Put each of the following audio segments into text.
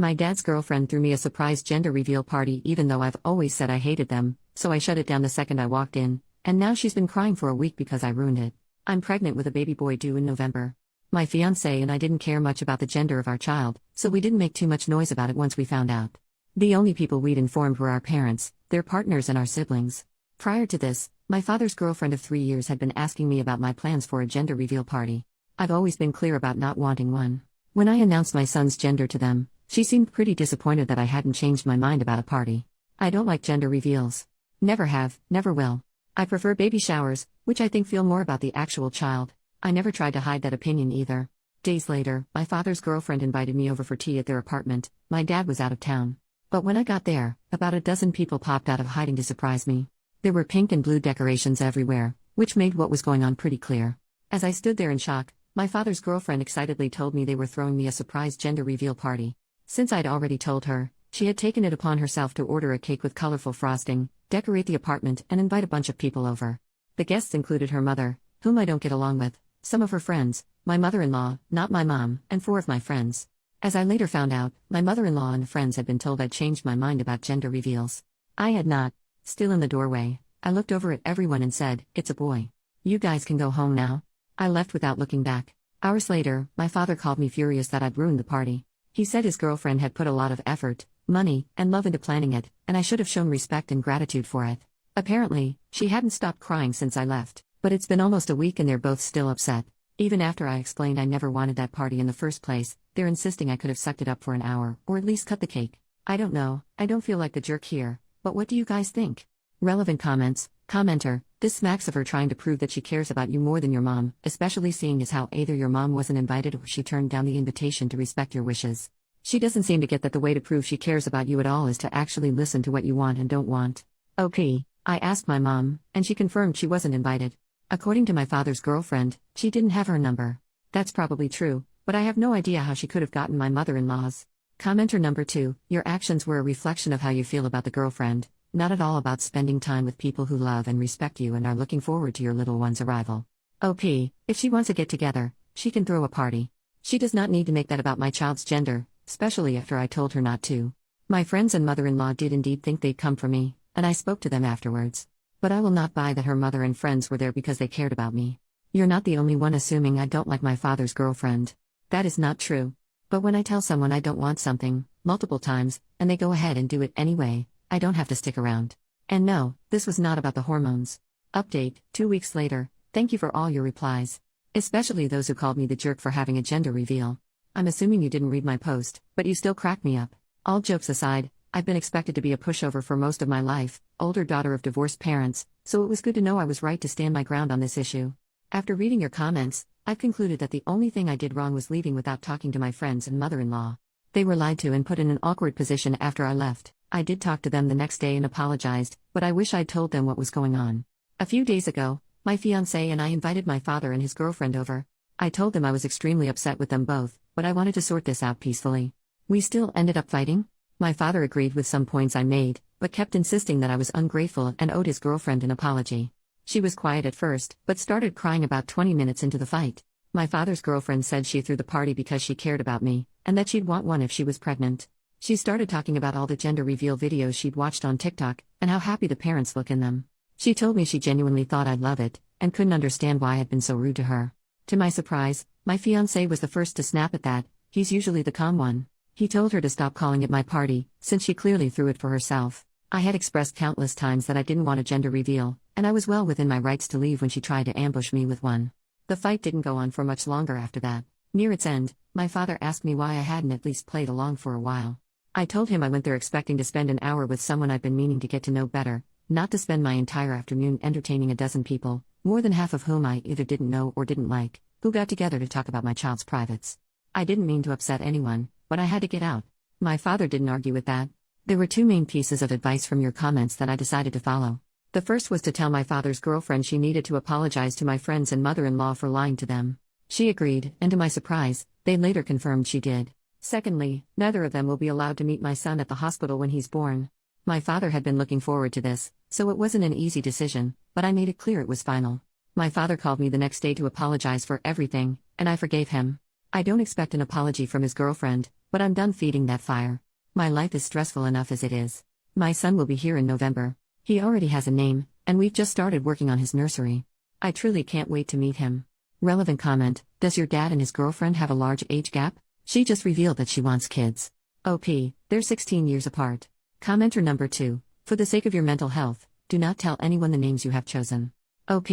My dad's girlfriend threw me a surprise gender reveal party even though I've always said I hated them, so I shut it down the second I walked in, and now she's been crying for a week because I ruined it. I'm pregnant with a baby boy due in November. My fiancé and I didn't care much about the gender of our child, so we didn't make too much noise about it once we found out. The only people we'd informed were our parents, their partners and our siblings. Prior to this, my father's girlfriend of 3 years had been asking me about my plans for a gender reveal party. I've always been clear about not wanting one. When I announced my son's gender to them, she seemed pretty disappointed that I hadn't changed my mind about a party. I don't like gender reveals. Never have, never will. I prefer baby showers, which I think feel more about the actual child. I never tried to hide that opinion either. Days later, my father's girlfriend invited me over for tea at their apartment. My dad was out of town. But when I got there, about a dozen people popped out of hiding to surprise me. There were pink and blue decorations everywhere, which made what was going on pretty clear. As I stood there in shock, my father's girlfriend excitedly told me they were throwing me a surprise gender reveal party. Since I'd already told her, she had taken it upon herself to order a cake with colorful frosting, decorate the apartment, and invite a bunch of people over. The guests included her mother, whom I don't get along with, some of her friends, my mother-in-law, not my mom, and 4 of my friends. As I later found out, my mother-in-law and friends had been told I'd changed my mind about gender reveals. I had not. Still in the doorway, I looked over at everyone and said, "It's a boy. You guys can go home now." I left without looking back. Hours later, my father called me furious that I'd ruined the party. He said his girlfriend had put a lot of effort, money, and love into planning it, and I should have shown respect and gratitude for it. Apparently, she hadn't stopped crying since I left, but it's been almost a week and they're both still upset. Even after I explained I never wanted that party in the first place, they're insisting I could have sucked it up for an hour, or at least cut the cake. I don't know, I don't feel like the jerk here, but what do you guys think? Relevant comments. Commenter, this smacks of her trying to prove that she cares about you more than your mom, especially seeing as how either your mom wasn't invited or she turned down the invitation to respect your wishes. She doesn't seem to get that the way to prove she cares about you at all is to actually listen to what you want and don't want. Okay, I asked my mom, and she confirmed she wasn't invited. According to my father's girlfriend, she didn't have her number. That's probably true, but I have no idea how she could have gotten my mother-in-law's. Commenter number 2, your actions were a reflection of how you feel about the girlfriend, not at all about spending time with people who love and respect you and are looking forward to your little one's arrival. OP, if she wants to get together, she can throw a party. She does not need to make that about my child's gender, especially after I told her not to. My friends and mother-in-law did indeed think they'd come for me, and I spoke to them afterwards. But I will not buy that her mother and friends were there because they cared about me. You're not the only one assuming I don't like my father's girlfriend. That is not true. But when I tell someone I don't want something, multiple times, and they go ahead and do it anyway, I don't have to stick around. And no, this was not about the hormones. Update, 2 weeks later, thank you for all your replies. Especially those who called me the jerk for having a gender reveal. I'm assuming you didn't read my post, but you still crack me up. All jokes aside, I've been expected to be a pushover for most of my life, older daughter of divorced parents, so it was good to know I was right to stand my ground on this issue. After reading your comments, I've concluded that the only thing I did wrong was leaving without talking to my friends and mother-in-law. They were lied to and put in an awkward position after I left. I did talk to them the next day and apologized, but I wish I'd told them what was going on. A few days ago, my fiancé and I invited my father and his girlfriend over. I told them I was extremely upset with them both, but I wanted to sort this out peacefully. We still ended up fighting. My father agreed with some points I made, but kept insisting that I was ungrateful and owed his girlfriend an apology. She was quiet at first, but started crying about 20 minutes into the fight. My father's girlfriend said she threw the party because she cared about me, and that she'd want one if she was pregnant. She started talking about all the gender reveal videos she'd watched on TikTok, and how happy the parents look in them. She told me she genuinely thought I'd love it, and couldn't understand why I'd been so rude to her. To my surprise, my fiancé was the first to snap at that. He's usually the calm one. He told her to stop calling it my party, since she clearly threw it for herself. I had expressed countless times that I didn't want a gender reveal, and I was well within my rights to leave when she tried to ambush me with one. The fight didn't go on for much longer after that. Near its end, my father asked me why I hadn't at least played along for a while. I told him I went there expecting to spend an hour with someone I'd been meaning to get to know better, not to spend my entire afternoon entertaining a dozen people, more than half of whom I either didn't know or didn't like, who got together to talk about my child's privates. I didn't mean to upset anyone, but I had to get out. My father didn't argue with that. There were 2 main pieces of advice from your comments that I decided to follow. The first was to tell my father's girlfriend she needed to apologize to my friends and mother-in-law for lying to them. She agreed, and to my surprise, they later confirmed she did. Secondly, neither of them will be allowed to meet my son at the hospital when he's born. My father had been looking forward to this, so it wasn't an easy decision, but I made it clear it was final. My father called me the next day to apologize for everything, and I forgave him. I don't expect an apology from his girlfriend, but I'm done feeding that fire. My life is stressful enough as it is. My son will be here in November. He already has a name, and we've just started working on his nursery. I truly can't wait to meet him. Relevant comment: does your dad and his girlfriend have a large age gap? She just revealed that she wants kids. OP, they're 16 years apart. Commenter number 2: for the sake of your mental health, do not tell anyone the names you have chosen. OP,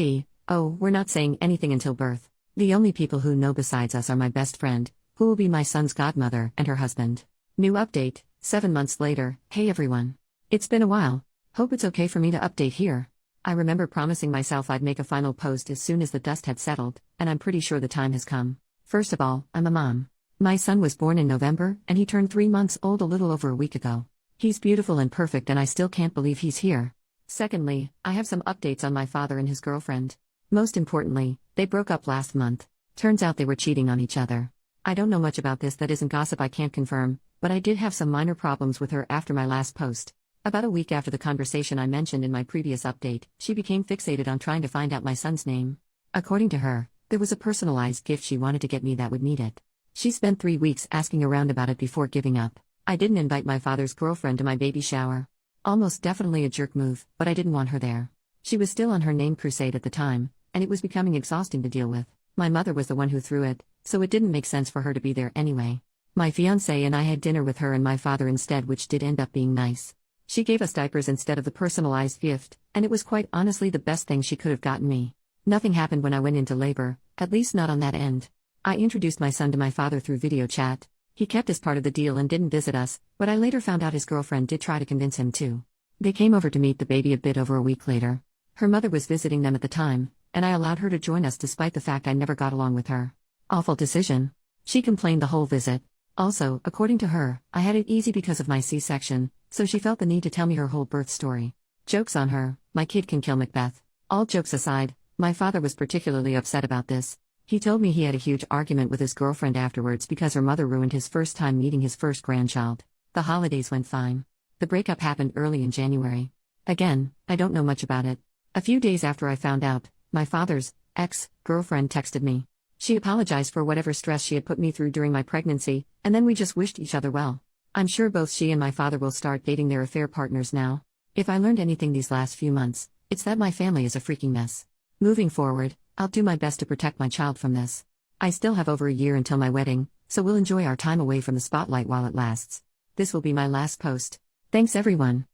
oh, we're not saying anything until birth. The only people who know besides us are my best friend, who will be my son's godmother, and her husband. New update, 7 months later. Hey everyone. It's been a while. Hope it's okay for me to update here. I remember promising myself I'd make a final post as soon as the dust had settled, and I'm pretty sure the time has come. First of all, I'm a mom. My son was born in November, and he turned 3 months old a little over a week ago. He's beautiful and perfect, and I still can't believe he's here. Secondly, I have some updates on my father and his girlfriend. Most importantly, they broke up last month. Turns out they were cheating on each other. I don't know much about this that isn't gossip I can't confirm, but I did have some minor problems with her after my last post. About a week after the conversation I mentioned in my previous update, she became fixated on trying to find out my son's name. According to her, there was a personalized gift she wanted to get me that would need it. She spent 3 weeks asking around about it before giving up. I didn't invite my father's girlfriend to my baby shower. Almost definitely a jerk move, but I didn't want her there. She was still on her name crusade at the time, and it was becoming exhausting to deal with. My mother was the one who threw it, so it didn't make sense for her to be there anyway. My fiancé and I had dinner with her and my father instead, which did end up being nice. She gave us diapers instead of the personalized gift, and it was quite honestly the best thing she could have gotten me. Nothing happened when I went into labor, at least not on that end. I introduced my son to my father through video chat. He kept his part of the deal and didn't visit us, but I later found out his girlfriend did try to convince him to. They came over to meet the baby a bit over a week later. Her mother was visiting them at the time, and I allowed her to join us despite the fact I never got along with her. Awful decision. She complained the whole visit. Also, according to her, I had it easy because of my C-section, so she felt the need to tell me her whole birth story. Joke's on her, my kid can kill Macbeth. All jokes aside, my father was particularly upset about this. He told me he had a huge argument with his girlfriend afterwards because her mother ruined his first time meeting his first grandchild. The holidays went fine. The breakup happened early in January. Again, I don't know much about it. A few days after I found out, my father's ex-girlfriend texted me. She apologized for whatever stress she had put me through during my pregnancy, and then we just wished each other well. I'm sure both she and my father will start dating their affair partners now. If I learned anything these last few months, it's that my family is a freaking mess. Moving forward, I'll do my best to protect my child from this. I still have over a year until my wedding, so we'll enjoy our time away from the spotlight while it lasts. This will be my last post. Thanks everyone.